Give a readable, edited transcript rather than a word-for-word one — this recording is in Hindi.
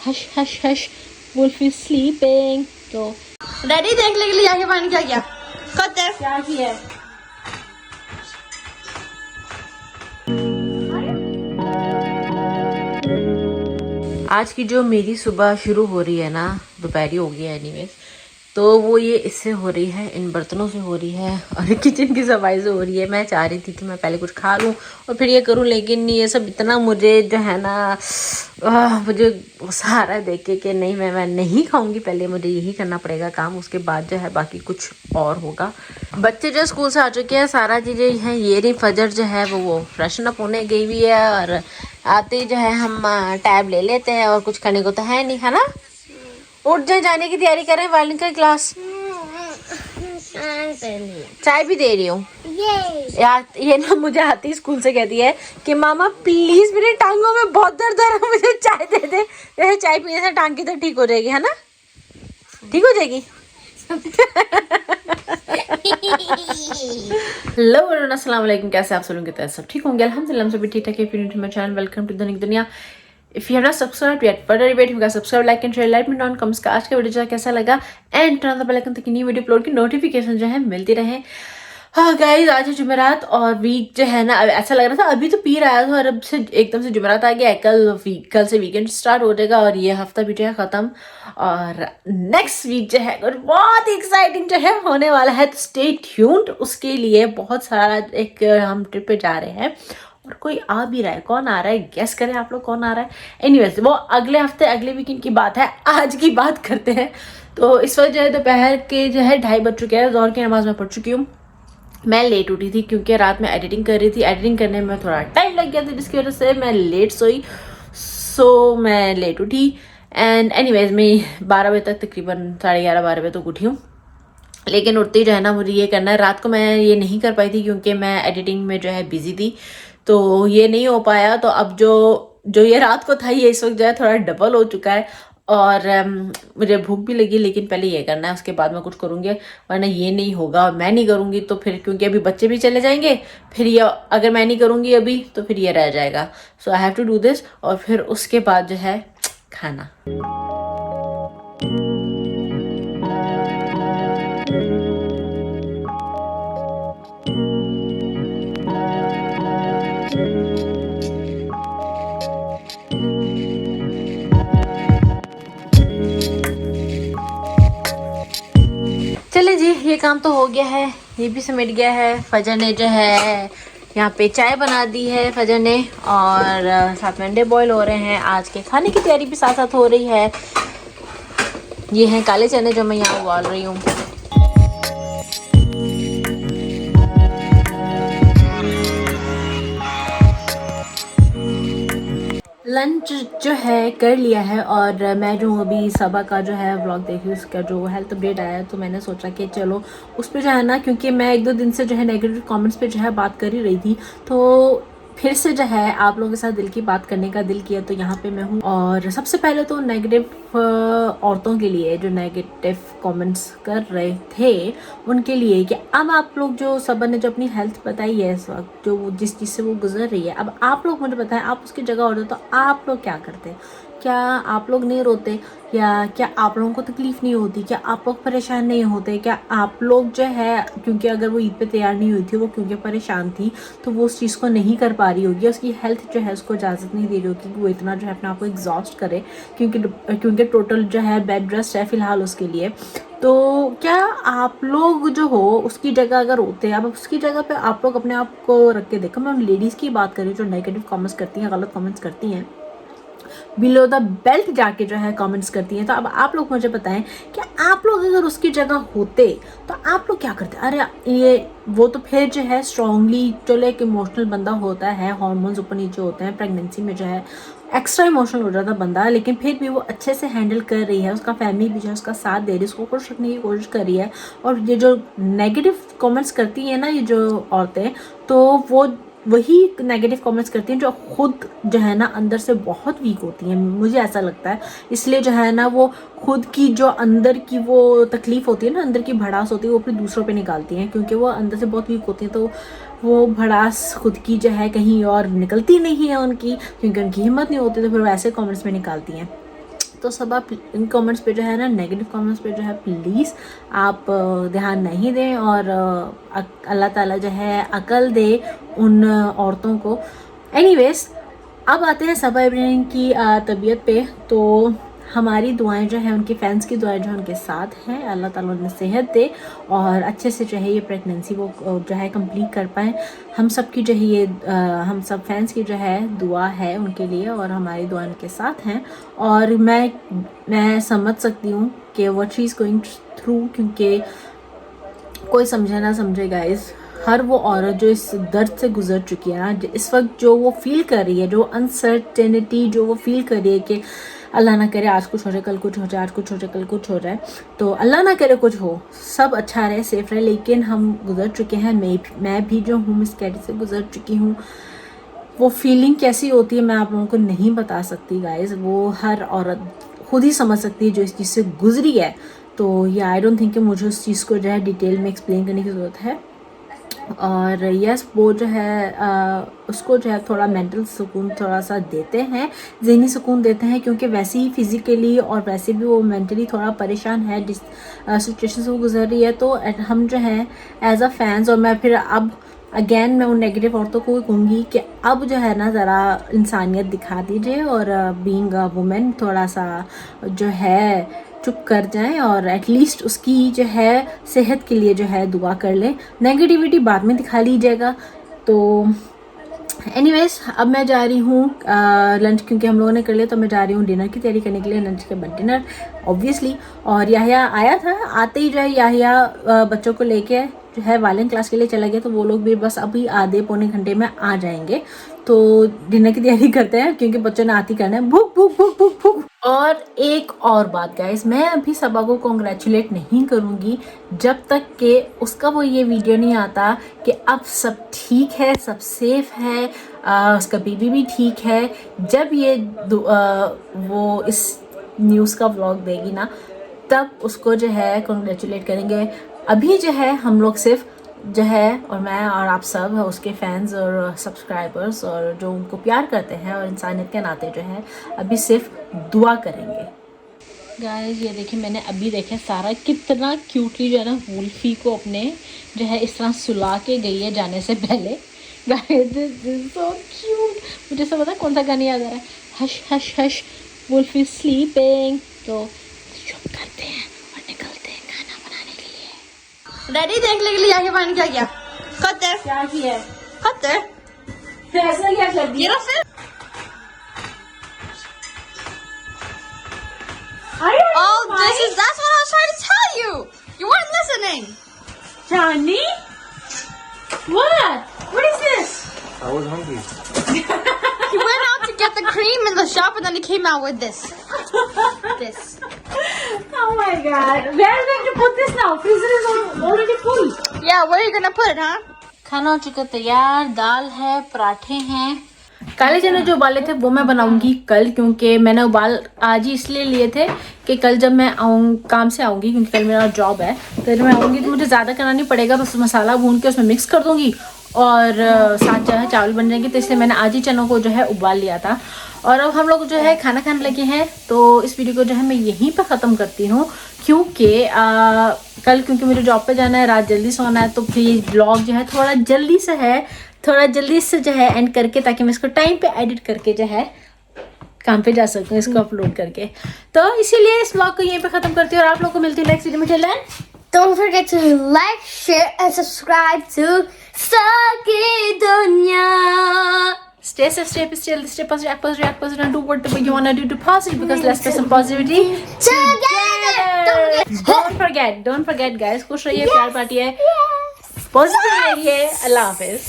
Hush hush hush, wolf is sleeping. तो डैडी देख ले के लिए जाके पानी क्या किया, क्या किया। आज की जो मेरी सुबह शुरू हो रही है ना, दोपहरी हो गई है एनीवेज, तो वो ये इससे हो रही है, इन बर्तनों से हो रही है और किचन की सफाई से हो रही है। मैं चाह रही थी कि मैं पहले कुछ खा लूँ और फिर ये करूँ, लेकिन ये सब इतना मुझे जो है ना मुझे सहारा देख के नहीं, मैं नहीं खाऊंगी। पहले मुझे यही करना पड़ेगा काम, उसके बाद जो है बाकी कुछ और होगा। बच्चे जो स्कूल से आ चुके हैं, सारा चीज़ें हैं। ये रही फजर जो है वो फ्रेशन अप होने गई हुई है और आते ही जो है हम टैब ले लेते हैं और कुछ करने को तो है नहीं, है ना। उठ जाए, जाने की तैयारी करें, वायलिन का क्लास। चाय भी दे रही हूँ यार। ये ना मुझे आती स्कूल से कहती है कि मामा प्लीज मेरे टांगों में बहुत दर्द है, मुझे चाय दे दे। जैसे चाय पीने से टांग की तो ठीक हो जाएगी, है ना, ठीक हो जाएगी। हेलो एवरीवन, अस्सलाम वालेकुम। कैसे आप सब लोग कहते हैं, सब ठीक होंगे अल्हम्दुलिल्लाह, हम सभी ठीक ठाक है। फिर my channel, welcome to Dainik Duniya. If you have not subscribed yet, further wait, you subscribe, like and share, like me down comments का आज का वीडियो जो कैसा लगा and turn the bell icon ताकि नई वीडियो अपलोड की नोटिफिकेशन जो है मिलती रहे। हाँ गाइज, आज है जुमेरात और वीक जो है ना, ऐसा लग रहा था अभी तो पी रहा था और अब से एकदम से जुमेरात आ गया। कल से वीकेंड स्टार्ट हो जाएगा और ये हफ्ता भी जो है खत्म और नेक्स्ट वीक जो है और बहुत एक्साइटिंग जो है होने वाला है। तो स्टे ट्यून्ड, उसके लिए बहुत सारा एक हम ट्रिप पे जा रहे हैं और कोई आ भी रहा है। कौन आ रहा है, गेस करें आप लोग कौन आ रहा है। एनीवेज, वो अगले हफ्ते अगले वीकेंड की बात है, आज की बात करते हैं। तो इस वक्त जो है दोपहर के जो है 2:30 बज चुके हैं, ज़ोहर की नमाज में पढ़ चुकी हूँ। मैं लेट उठी थी क्योंकि रात में एडिटिंग कर रही थी, एडिटिंग करने में थोड़ा टाइम लग गया था जिसकी वजह से मैं लेट सोई। सो मैं लेट उठी एंड एनीवेज मैं 12 बजे तक, तकरीबन 11:30 12 बजे तक उठी हूँ। लेकिन उठते ही जो है ना मुझे ये करना है। रात को मैं ये नहीं कर पाई थी क्योंकि मैं एडिटिंग में जो है बिजी थी, तो ये नहीं हो पाया। तो अब जो ये रात को था, ये इस वक्त जो है थोड़ा डबल हो चुका है और मुझे भूख भी लगी, लेकिन पहले ये करना है, उसके बाद मैं कुछ करूँगी, वरना ये नहीं होगा और मैं नहीं करूँगी तो फिर, क्योंकि अभी बच्चे भी चले जाएंगे, फिर ये अगर मैं नहीं करूँगी अभी तो फिर ये रह जाएगा। So I have to do this और फिर उसके बाद जो है खाना। चले जी, ये काम तो हो गया है, ये भी समेट गया है। फजर ने जो है यहाँ पे चाय बना दी है फजर ने और साथ में अंडे बॉईल हो रहे हैं। आज के खाने की तैयारी भी साथ साथ हो रही है। ये हैं काले चने जो मैं यहाँ उबाल रही हूँ। लंच जो है कर लिया है और मैं जो अभी सबा का जो है व्लॉग देखी, उसका जो हेल्थ अपडेट आया है, तो मैंने सोचा कि चलो उस पर जो है ना, क्योंकि मैं 1-2 दिन से जो है नेगेटिव कमेंट्स पे जो है बात कर ही रही थी, तो फिर से जो है आप लोगों के साथ दिल की बात करने का दिल किया, तो यहाँ पे मैं हूँ। और सबसे पहले तो नेगेटिव औरतों के लिए जो नेगेटिव कमेंट्स कर रहे थे उनके लिए कि अब आप लोग, जो सबा ने जो अपनी हेल्थ बताई है इस वक्त, जो जिस चीज़ से वो गुजर रही है, अब आप लोग मुझे बताएं, आप उसकी जगह होते तो आप लोग क्या करते। क्या आप लोग नहीं रोते, या क्या आप लोगों को तकलीफ नहीं होती, क्या आप लोग परेशान नहीं होते, क्या आप लोग जो है, क्योंकि अगर वो ईद पे तैयार नहीं हुई थी, वो क्योंकि परेशान थी तो वो उस चीज़ को नहीं कर पा रही होगी, उसकी हेल्थ जो है उसको इजाज़त नहीं दे रही होगी कि वो इतना जो है अपने आप को एग्जॉस्ट करे, क्योंकि टोटल जो है बेड रेस्ट है फ़िलहाल उसके लिए। तो क्या आप लोग जो हो उसकी जगह अगर होते हैं, अब उसकी जगह पे आप लोग अपने आप को रख के देखो। मैं उन लेडीज़ की बात कर रही हूँ जो नेगेटिव कमेंट्स करती हैं, गलत कमेंट्स करती हैं, बिलो द बेल्ट जाके जो है कमेंट्स करती हैं। तो अब आप लोग मुझे बताएं कि आप लोग अगर उसकी जगह होते तो आप लोग क्या करते। अरे ये वो तो फिर जो है स्ट्रांगली, चलो एक इमोशनल बंदा होता है, हार्मोन्स ऊपर नीचे होते हैं, प्रेगनेंसी में जो है एक्स्ट्रा इमोशनल हो जाता बंदा, लेकिन फिर भी वो अच्छे से हैंडल कर रही है, उसका फैमिली भी जो है उसका साथ दे रही है, उसको खुश रखने की कोशिश कर रही है। और ये जो नेगेटिव कमेंट्स करती हैं ना ये जो औरतें, तो वो वही नेगेटिव कमेंट्स करती हैं जो खुद जो है ना अंदर से बहुत वीक होती हैं, मुझे ऐसा लगता है। इसलिए जो है ना वो खुद की जो अंदर की वो तकलीफ होती है ना, अंदर की भड़ास होती है, वो फिर दूसरों पे निकालती हैं, क्योंकि वो अंदर से बहुत वीक होती हैं। तो वो भड़ास खुद की जो है कहीं और निकलती नहीं है उनकी, क्योंकि उनकी हिम्मत नहीं होती, तो फिर वो ऐसे कमेंट्स में निकालती हैं। तो सब आप इन कमेंट्स पे जो है ना, नेगेटिव कमेंट्स पे जो है प्लीज़ आप ध्यान नहीं दें, और अल्लाह ताला जो है अकल दे उन औरतों को। एनीवेज, अब आते हैं सबा इब्राहिम की तबीयत पे। तो हमारी दुआएं जो है, उनके फैंस की दुआएं जो है उनके साथ हैं। अल्लाह ताला उन्हें सेहत दे और अच्छे से जो है ये प्रेगनेंसी वो जो है कंप्लीट कर पाएँ। हम सब की जो है ये हम सब फैंस की जो है दुआ है उनके लिए, और हमारी दुआ उनके साथ हैं। और मैं समझ सकती हूँ कि what she is going through, क्योंकि कोई समझे ना समझे गाइस, हर वो औरत जो इस दर्द से गुजर चुकी है ना, इस वक्त जो वो फील कर रही है, जो अनसर्टेनिटी जो वो फील कर रही है कि अल्लाह ना करे आज कुछ हो जाए, कल कुछ हो जाए, आज कुछ हो जाए, कल कुछ हो जाए, तो अल्लाह ना करे कुछ हो, सब अच्छा रहे, सेफ रहे। लेकिन हम गुजर चुके हैं, मैं भी जो हूँ मिसकैरेज से गुजर चुकी हूँ। वो फीलिंग कैसी होती है मैं आप लोगों को नहीं बता सकती गाइज, वो हर औरत खुद ही समझ सकती है जो इस चीज़ से गुजरी है। तो ये आई डोंट थिंक कि मुझे उस चीज़ को जो है डिटेल में एक्सप्लेन करने की ज़रूरत है। और यस, वो जो है उसको जो है थोड़ा मेंटल सुकून थोड़ा सा देते हैं, ज़हनी सुकून देते हैं, क्योंकि वैसे ही फिज़िकली और वैसे भी वो मेंटली थोड़ा परेशान है जिस सिचुएशन से वो गुजर रही है। तो हम जो है एज अ फैंस, और मैं फिर अब अगेन मैं उन नेगेटिव औरतों को कहूँगी कि अब जो है ना ज़रा इंसानियत दिखा दीजिए, और बीइंग अ वुमेन थोड़ा सा जो है चुप कर जाएं, और एटलीस्ट उसकी जो है सेहत के लिए जो है दुआ कर लें। नेगेटिविटी बाद में दिखा लीजिएगा। तो एनीवेज, अब मैं जा रही हूँ लंच, क्योंकि हम लोगों ने कर लिया, तो मैं जा रही हूँ डिनर की तैयारी करने के लिए, लंच के बाद डिनर ऑब्वियसली। और याहिया आया था, आते ही जो है याहिया बच्चों को लेके जो है वायलिन क्लास के लिए चला गया, तो वो लोग भी बस अभी आधे पौने घंटे में आ जाएंगे। तो डिनर की तैयारी करते हैं, क्योंकि बच्चों ने आती करना है, भूख भूख भूख भूख भूख। और एक और बात गाइस, मैं अभी सबा को कॉन्ग्रेचुलेट नहीं करूँगी जब तक कि उसका वो ये वीडियो नहीं आता कि अब सब ठीक है, सब सेफ है, उसका बेबी भी ठीक है। जब ये वो इस न्यूज़ का व्लॉग देगी ना, तब उसको जो है कॉन्ग्रेचुलेट करेंगे। अभी जो है हम लोग सिर्फ जो है, और मैं और आप सब उसके फैंस और सब्सक्राइबर्स और जो उनको प्यार करते हैं और इंसानियत के नाते जो है अभी सिर्फ दुआ करेंगे। गाइस, ये देखिए, मैंने अभी देखे सारा कितना क्यूटली जो है ना वुल्फी को अपने जो है इस तरह सुला के गई है जाने से पहले। Guys, this is so cute. मुझे सब पता कौन सा गाना याद आ रहा है, hush hush hush wolfi sleeping. तो चुप करते हैं और निकलते हैं खाना बनाने के लिए। डैडी देख ले लिया के पानी क्या किया? खत्ते क्या किया? खत्ते ऐसा क्या कर दिया? ये रहा फिर। Oh, that's what I was trying to tell you. You weren't listening. Johnny? What? What is this? I was hungry. He went out to get the cream in the shop and then he came out with this. This. Oh my god. Where are we going to put this now? Freezer is already full. Yeah, where are you gonna put it, huh? खाना हो चुका तैयार, दाल है, पराठे हैं। काले चने जो उबाले थे वो मैं बनाऊंगी कल, क्योंकि मैंने उबाल आज ही इसलिए लिए थे कि कल जब मैं काम से आऊँगी, क्योंकि कल मेरा जॉब है, तो जब मैं आऊँगी तो मुझे ज़्यादा करना नहीं पड़ेगा, बस मसाला भून के उसमें मिक्स कर दूँगी और साथ जो है चावल बन जाएंगे। तो इसलिए मैंने आज ही चनों को जो है उबाल लिया था। और अब हम लोग जो है खाना खाने लगे हैं, तो इस वीडियो को जो है मैं यहीं पर ख़त्म करती हूँ, क्योंकि कल क्योंकि मुझे जॉब पे जाना है, रात जल्दी सोना है, तो फिर ब्लॉग जो है थोड़ा जल्दी से जो है एंड करके, ताकि मैं इसको टाइम पे एडिट करके जो है काम पे जा सकूँ, इसको अपलोड करके। तो इसीलिए इस ब्लॉग को यहीं पे ख़त्म करती हूँ और आप लोग को मिलती है नेक्स्ट वीडियो में। चलें, Don't forget to like, share, and subscribe to Saki Dunya. stay safe, stay positive, act positive, and do whatever you want to do to positive, because let's spread some positivity Together. Don't forget guys, खुश रहिए, प्यार बांटिए, पॉजिटिव रहिए। अल्लाह हाफिज।